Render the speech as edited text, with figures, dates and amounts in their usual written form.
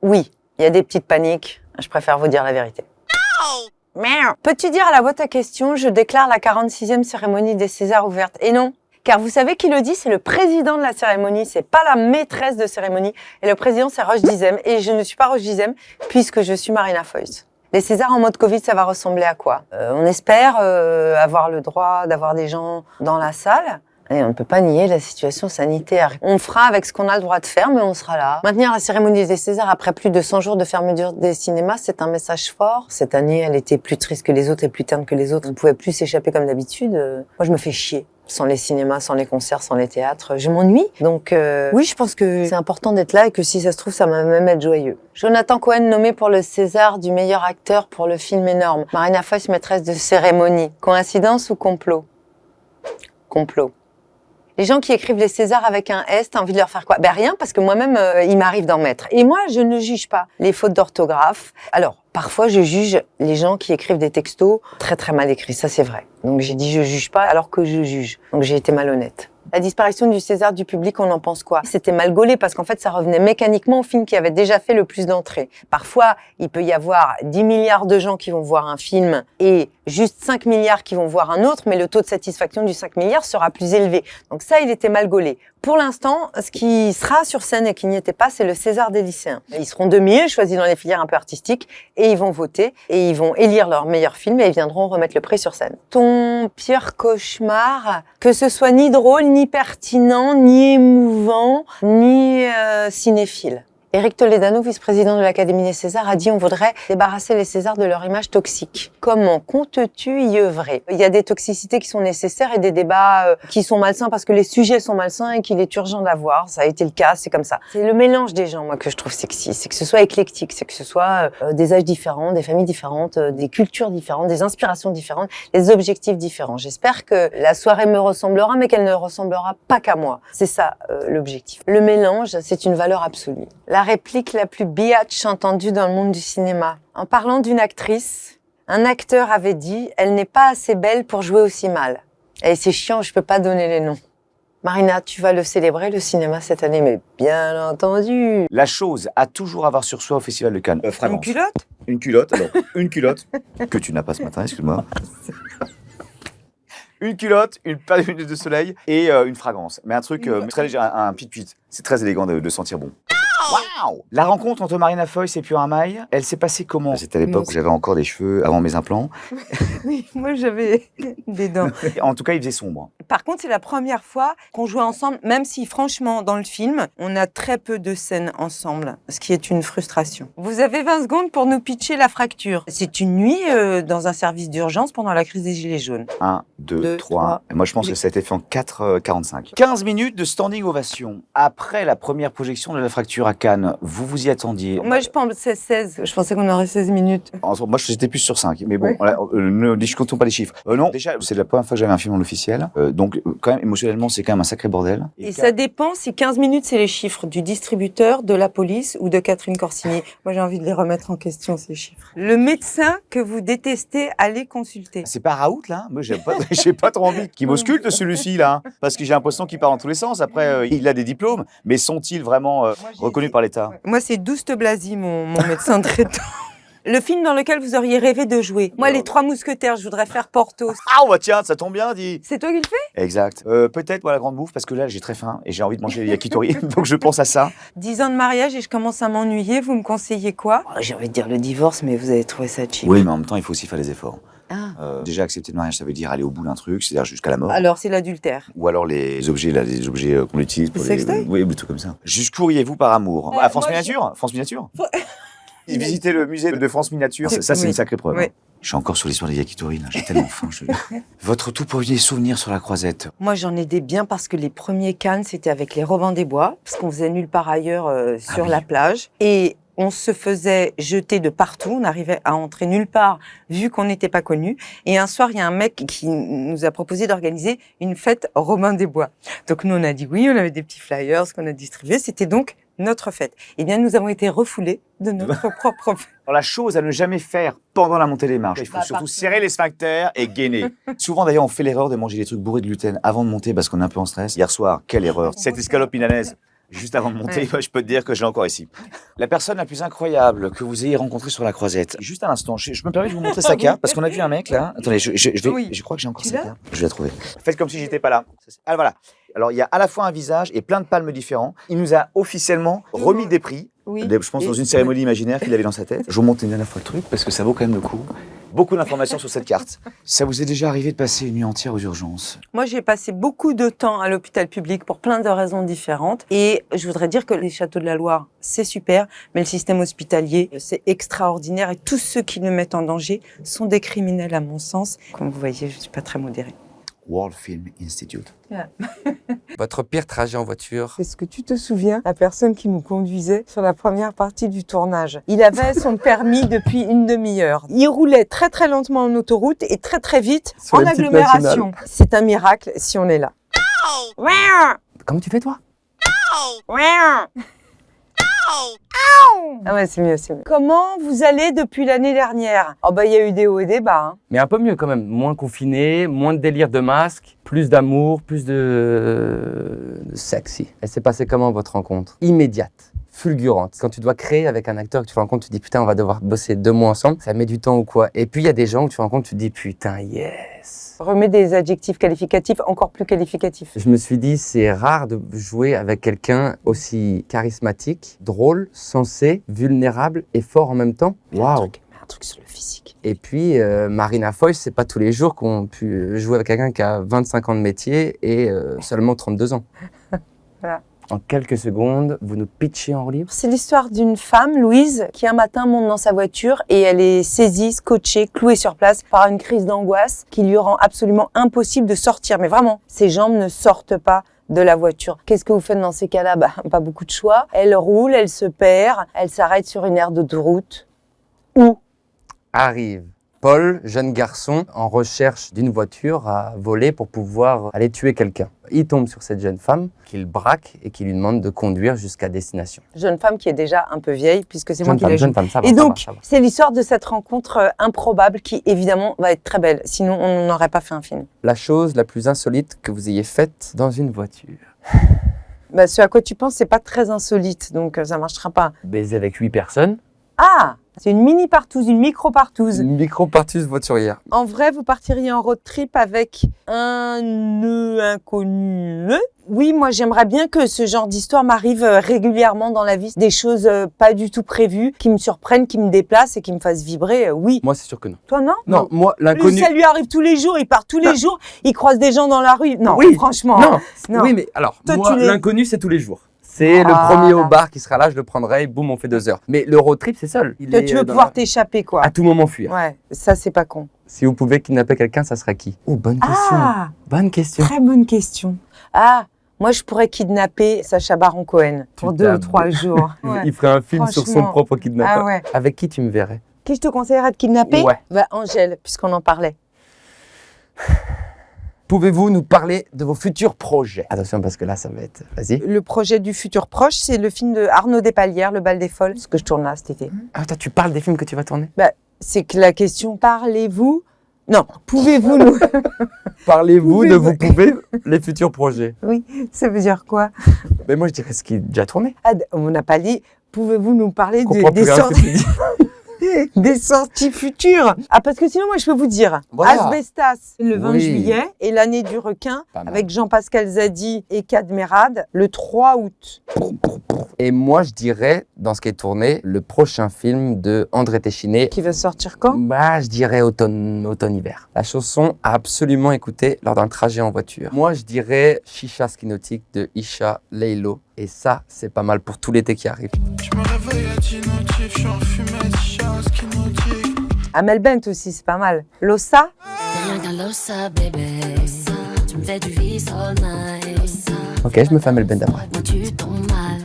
Oui, il y a des petites paniques. Je préfère vous dire la vérité. Merde. Peux-tu dire à la boîte à questions, je déclare la 46e cérémonie des Césars ouverte? Et non, car vous savez qui le dit, c'est le président de la cérémonie, c'est pas la maîtresse de cérémonie. Et le président, c'est Roche Dizem. Et je ne suis pas Roche Dizem, puisque je suis Marina Foïs. Les Césars en mode Covid, ça va ressembler à quoi? On espère avoir le droit d'avoir des gens dans la salle. Et on ne peut pas nier la situation sanitaire. On fera avec ce qu'on a le droit de faire, mais on sera là. Maintenir la cérémonie des Césars après plus de 100 jours de fermeture des cinémas, c'est un message fort. Cette année, elle était plus triste que les autres et plus terne que les autres. On ne pouvait plus s'échapper comme d'habitude. Moi, je me fais chier. Sans les cinémas, sans les concerts, sans les théâtres. Je m'ennuie. Donc oui, je pense que c'est important d'être là et que si ça se trouve, ça va même être joyeux. Jonathan Cohen nommé pour le César du meilleur acteur pour le film Énorme. Marina Foïs, maîtresse de cérémonie. Coïncidence ou complot? Complot. Les gens qui écrivent les Césars avec un S, t'as envie de leur faire quoi? Ben rien, parce que moi-même, il m'arrive d'en mettre. Et moi, je ne juge pas les fautes d'orthographe. Alors, parfois, je juge les gens qui écrivent des textos très très mal écrits, ça c'est vrai. Donc j'ai dit je juge pas alors que je juge. Donc j'ai été malhonnête. La disparition du César du public, on en pense quoi? C'était mal gaulé parce qu'en fait, ça revenait mécaniquement au film qui avait déjà fait le plus d'entrées. Parfois, il peut y avoir 10 milliards de gens qui vont voir un film et juste 5 milliards qui vont voir un autre, mais le taux de satisfaction du 5 milliards sera plus élevé. Donc ça, il était mal gaulé. Pour l'instant, ce qui sera sur scène et qui n'y était pas, c'est le César des lycéens. Ils seront 2000, choisis dans les filières un peu artistiques, et ils vont voter, et ils vont élire leur meilleur film, et ils viendront remettre le prix sur scène. Ton pire cauchemar, que ce soit ni drôle, ni pertinent, ni émouvant, ni cinéphile. Éric Toledano, vice-président de l'Académie des Césars, a dit on voudrait débarrasser les Césars de leur image toxique. Comment comptes-tu y œuvrer? Il y a des toxicités qui sont nécessaires et des débats qui sont malsains parce que les sujets sont malsains et qu'il est urgent d'avoir. Ça a été le cas, c'est comme ça. C'est le mélange des gens, moi, que je trouve sexy. C'est que ce soit éclectique, c'est que ce soit des âges différents, des familles différentes, des cultures différentes, des inspirations différentes, des objectifs différents. J'espère que la soirée me ressemblera, mais qu'elle ne ressemblera pas qu'à moi. C'est ça l'objectif. Le mélange, c'est une valeur absolue. La réplique la plus biatch entendue dans le monde du cinéma. En parlant d'une actrice, un acteur avait dit « Elle n'est pas assez belle pour jouer aussi mal ». Et c'est chiant, je peux pas donner les noms. Marina, tu vas le célébrer, le cinéma, cette année, mais bien entendu. La chose à toujours avoir sur soi au Festival de Cannes. Une culotte? Une culotte, alors, une culotte, que tu n'as pas ce matin, excuse-moi. Une culotte, une paire de lunettes de soleil et une fragrance. Mais un truc très léger, un pit-pit. C'est très élégant de sentir bon. Waouh! La rencontre entre Marina Foïs et Pure Maille, elle s'est passée comment? C'était à l'époque où j'avais encore des cheveux avant mes implants. Oui, moi j'avais des dents. En tout cas, il faisait sombre. Par contre, c'est la première fois qu'on jouait ensemble, même si franchement, dans le film, on a très peu de scènes ensemble, ce qui est une frustration. Vous avez 20 secondes pour nous pitcher La Fracture. C'est une nuit dans un service d'urgence pendant la crise des Gilets jaunes. 1, 2, 3. Moi, je pense que ça a été fait en 4h45. 15 minutes de standing ovation. Après la première projection de La Fracture à Cannes, vous vous y attendiez? Moi, je pensais 16. Je pensais qu'on aurait 16 minutes. Moi, j'étais plus sur 5. Mais bon, ne discutons pas les chiffres. Non, déjà, c'est la première fois que j'avais un film en officiel. Donc, quand même, émotionnellement, c'est quand même un sacré bordel. Et ça dépend si 15 minutes, c'est les chiffres du distributeur, de la police ou de Catherine Corsini. Moi, j'ai envie de les remettre en question, ces chiffres. Le médecin que vous détestez, allez consulter. C'est pas Raoult, là? Moi, j'ai pas trop envie qu'il m'ausculte, celui-ci, là. Parce que j'ai l'impression qu'il part dans tous les sens. Après, il a des diplômes. Mais sont-ils vraiment reconnus par l'État? Moi, c'est Douste Blasi, mon médecin traitant. Le film dans lequel vous auriez rêvé de jouer. Moi, Les Trois Mousquetaires, je voudrais faire Porthos. Ah, bah tiens, ça tombe bien, dit. C'est toi qui le fais? Exact. Peut-être, la grande bouffe, parce que là, j'ai très faim et j'ai envie de manger des yakitori. Donc, je pense à ça. 10 ans de mariage et je commence à m'ennuyer. Vous me conseillez quoi? J'ai envie de dire le divorce, mais vous avez trouvé ça cheap. Oui, mais en même temps, il faut aussi faire des efforts. Ah. Déjà, accepter le mariage, ça veut dire aller au bout d'un truc, c'est-à-dire jusqu'à la mort. Alors, c'est l'adultère. Ou alors les objets, là, les objets qu'on utilise pour Les sextoys? Oui, des trucs comme ça. Jusqu'où iriez-vous par amour? À France Miniature? France Miniature? Visiter le musée de France Miniature, ça, c'est une sacrée preuve. Oui. Hein. Je suis encore sur l'histoire des yakitori, là. J'ai tellement faim. Votre tout premier souvenir sur la Croisette? Moi, j'en ai des biens parce que les premiers Cannes, c'était avec les Robins des Bois, parce qu'on faisait nulle part ailleurs sur la plage. Et on se faisait jeter de partout, on arrivait à entrer nulle part vu qu'on n'était pas connus. Et un soir, il y a un mec qui nous a proposé d'organiser une fête Robin des Bois. Donc nous, on a dit oui, on avait des petits flyers qu'on a distribués, c'était donc notre fête. Eh bien, nous avons été refoulés de notre propre fête. Alors, la chose à ne jamais faire pendant la montée des marches, il faut surtout serrer les sphincters et gainer. Souvent, d'ailleurs, on fait l'erreur de manger des trucs bourrés de gluten avant de monter parce qu'on est un peu en stress. Hier soir, quelle erreur. Cette escalope milanaise Juste avant de monter, je peux te dire que je l'ai encore ici. La personne la plus incroyable que vous ayez rencontrée sur la croisette. Juste à l'instant, je me permets de vous montrer sa carte parce qu'on a vu un mec là. Attendez, je crois que j'ai encore sa carte. Je vais la trouver. Faites comme si j'étais pas là. Ah voilà. Alors il y a à la fois un visage et plein de palmes différents. Il nous a officiellement remis des prix. Oui. Je pense dans une cérémonie imaginaire qu'il avait dans sa tête. Je vous montre une dernière fois le truc parce que ça vaut quand même le coup. Beaucoup d'informations sur cette carte. Ça vous est déjà arrivé de passer une nuit entière aux urgences? Moi, j'ai passé beaucoup de temps à l'hôpital public pour plein de raisons différentes. Et je voudrais dire que les Châteaux de la Loire, c'est super, mais le système hospitalier, c'est extraordinaire. Et tous ceux qui le mettent en danger sont des criminels, à mon sens. Comme vous voyez, je ne suis pas très modérée. World Film Institute. Votre pire trajet en voiture? Est-ce que tu te souviens, la personne qui nous conduisait sur la première partie du tournage? Il avait son permis depuis une demi-heure. Il roulait très très lentement en autoroute et très très vite en agglomération. C'est un miracle si on est là. Comment tu fais toi? Ah ouais, c'est mieux, c'est mieux. Comment vous allez depuis l'année dernière? Oh bah il y a eu des hauts et des bas. Mais un peu mieux quand même, moins confiné, moins de délire de masque, plus d'amour, plus de sexy. Elle s'est passée comment votre rencontre? Immédiate, fulgurante. Quand tu dois créer avec un acteur que tu rencontres, tu te dis putain on va devoir bosser 2 mois ensemble, ça met du temps ou quoi. Et puis il y a des gens que tu rencontres, tu te dis putain yes. Remets des adjectifs qualificatifs encore plus qualificatifs. Je me suis dit c'est rare de jouer avec quelqu'un aussi charismatique, drôle, sensé, vulnérable et fort en même temps. Waouh. Un truc sur le physique. Et puis, Marina Foïs, c'est pas tous les jours qu'on peut jouer avec quelqu'un qui a 25 ans de métier et seulement 32 ans. Voilà. En quelques secondes, vous nous pitchez en roue libre. C'est l'histoire d'une femme, Louise, qui un matin monte dans sa voiture et elle est saisie, scotchée, clouée sur place par une crise d'angoisse qui lui rend absolument impossible de sortir. Mais vraiment, ses jambes ne sortent pas de la voiture. Qu'est-ce que vous faites dans ces cas-là? Pas beaucoup de choix. Elle roule, elle se perd, elle s'arrête sur une aire d'autoroute. Où Arrive Paul, jeune garçon, en recherche d'une voiture à voler pour pouvoir aller tuer quelqu'un. Il tombe sur cette jeune femme qu'il braque et qui lui demande de conduire jusqu'à destination. Jeune femme qui est déjà un peu vieille, puisque c'est moi qui l'ai jouée. Jeune femme, ça va, Et ça donc, va, ça va. c'est l'histoire de cette rencontre improbable qui, évidemment, va être très belle. Sinon, on n'aurait pas fait un film. La chose la plus insolite que vous ayez faite dans une voiture. Ce à quoi tu penses, c'est pas très insolite, donc ça marchera pas. Baiser avec 8 personnes. Ah, c'est une mini partouze, une micro partouze. Une micro-partouze voiturière. En vrai, vous partiriez en road trip avec un nœud inconnu. Oui, moi j'aimerais bien que ce genre d'histoire m'arrive régulièrement dans la vie. Des choses pas du tout prévues, qui me surprennent, qui me déplacent et qui me fassent vibrer, oui. Moi, c'est sûr que non. Toi, non? Non, moi, Lui, l'inconnu... ça lui arrive tous les jours, il part tous les jours, il croise des gens dans la rue. Non, Oui. franchement. Non. Non. Oui, mais alors, Toi, moi, tu l'es. l'inconnu, c'est tous les jours. C'est le premier au bar qui sera là, je le prendrai, boum, on fait 2 heures. Mais le road trip, c'est seul. Toi, tu veux pouvoir t'échapper, quoi. à tout moment fuir. Ouais, ça, c'est pas con. Si vous pouvez kidnapper quelqu'un, ça serait qui? Oh, bonne question. Ah, Bonne question. très bonne question. Ah, moi, je pourrais kidnapper Sacha Baron Cohen pour 2 ou 3 jours. Ouais. Il ferait un film sur son Franchement. propre kidnappeur. Ah ouais. Avec qui tu me verrais? Qui je te conseillerais de kidnapper? Ouais. Angèle, puisqu'on en parlait. Pouvez-vous nous parler de vos futurs projets? Attention, parce que là, ça va être... Vas-y. Le projet du futur proche, c'est le film de Arnaud Despalières, Le Bal des Folles, ce que je tourne là cet été. Ah, toi, tu parles des films que tu vas tourner? C'est que la question, parlez-vous? Non, pouvez-vous nous... Parlez-vous de vous pouvez les futurs projets? Oui, ça veut dire quoi? Mais moi, je dirais ce qui est déjà tourné. Ah, on n'a pas dit, pouvez-vous nous parler Je comprends plus des rien à ce que sorties... tu dis. Des sorties futures. Ah, parce que sinon, moi, je peux vous dire, Voilà. Asbestas, le 20 Oui. juillet, et l'année du requin, Pas mal. avec Jean-Pascal Zadi et Cadmerade, le 3 août. Et moi, je dirais, dans ce qui est tourné, le prochain film de André Téchiné. Qui va sortir quand? Je dirais automne-hiver. La chanson à absolument écouter lors d'un trajet en voiture. Moi, je dirais Chicha Skinotique de Isha Leilo. Et ça, c'est pas mal pour tout l'été qui arrive. Je me réveille à 10 notifs, je suis en fumée, chicha, skinotique. Amel Bent aussi, c'est pas mal. Lossa, T'es rien qu'un lossa, bébé. Tu me fais du vice all night. Ok, je me fais Amel Ben d'après. Moi, tu tombes mal.